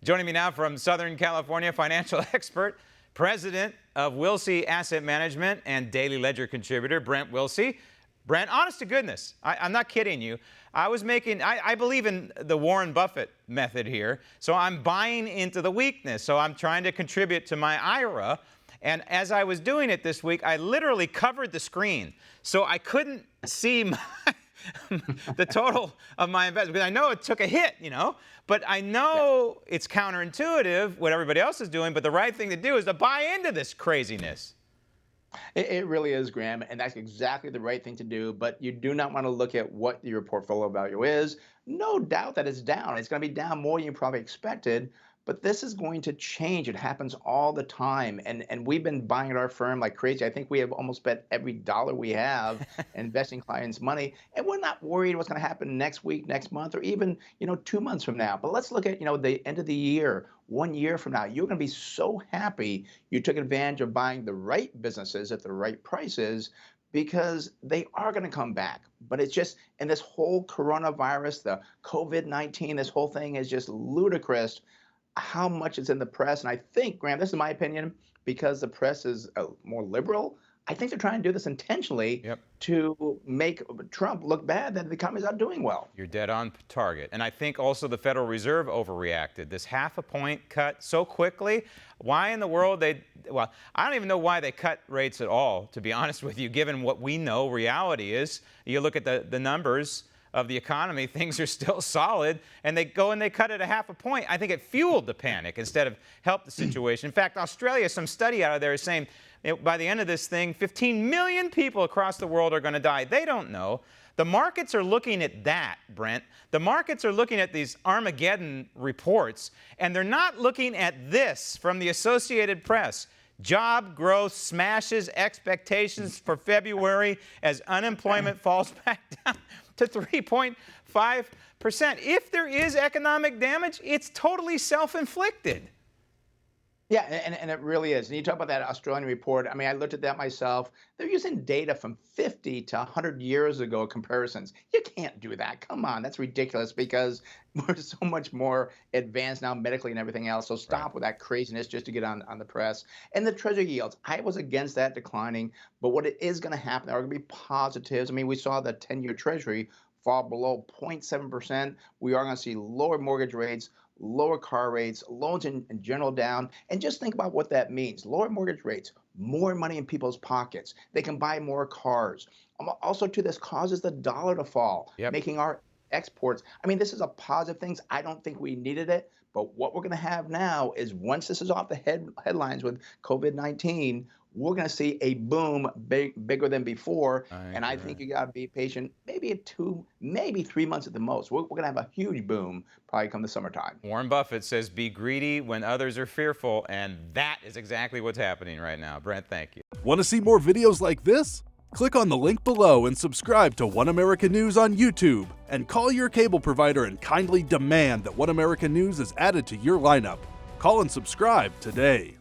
Joining me now from Southern California, financial expert, president of Wilsey Asset Management and Daily Ledger contributor, Brent Wilsey. Brent, honest to goodness, I'm not kidding you. I believe in the Warren Buffett method here, so I'm buying into the weakness. So I'm trying to contribute to my IRA. And as I was doing it this week, I literally covered the screen. So I couldn't see the total of my investment, because I know it took a hit, but I know it's counterintuitive what everybody else is doing, but the right thing to do is to buy into this craziness. It really is, Graham, and that's exactly the right thing to do, but you do not want to look at what your portfolio value is. No doubt that it's down. It's going to be down more than you probably expected, but this is going to change. It happens all the time, and we've been buying at our firm like crazy. I think we have almost bet every dollar we have investing clients' money, and we're not worried what's going to happen next week, next month, or even 2 months from now. But let's look at the end of the year. 1 year from now, you're going to be so happy you took advantage of buying the right businesses at the right prices, because they are going to come back. But it's just, and this whole coronavirus, the COVID-19, this whole thing is just ludicrous how much it's in the press. And I think, Graham, this is my opinion, because the press is more liberal, I think they're trying to do this intentionally to make Trump look bad that the economy's not doing well. You're dead on target. And I think also the Federal Reserve overreacted. This half a point cut so quickly. Why in the world I don't even know why they cut rates at all, to be honest with you, given what we know reality is. You look at the numbers of the economy, things are still solid, and they go and they cut it a half a point. I think it fueled the panic instead of helped the situation. In fact, Australia, some study out of there is saying by the end of this thing, 15 million people across the world are going to die. They don't know. The markets are looking at that, Brent. The markets are looking at these Armageddon reports, and they're not looking at this from the Associated Press. Job growth smashes expectations for February as unemployment falls back down to 3.5%. If there is economic damage, it's totally self-inflicted. Yeah, and it really is. And you talk about that Australian report. I mean, I looked at that myself. They're using data from 50 to 100 years ago comparisons. You can't do that. Come on, that's ridiculous, because we're so much more advanced now medically and everything else. So stop with that craziness just to get on the press. And the treasury yields, I was against that declining. But what it is going to happen, there are going to be positives. I mean, we saw the 10-year treasury fall below 0.7%. We are going to see lower mortgage rates, lower car rates, loans in general down. And just think about what that means. Lower mortgage rates, more money in people's pockets. They can buy more cars. Also, too, this causes the dollar to fall, making our exports. I mean, this is a positive thing. I don't think we needed it. But what we're going to have now is, once this is off the headlines with COVID-19, we're going to see a boom bigger than before. I think you got to be patient, maybe 3 months at the most. We're going to have a huge boom probably come the summertime. Warren Buffett says, be greedy when others are fearful, and that is exactly what's happening right now. Brent, thank you. Want to see more videos like this? Click on the link below and subscribe to One American News on YouTube, and call your cable provider and kindly demand that One American News is added to your lineup. Call and subscribe today.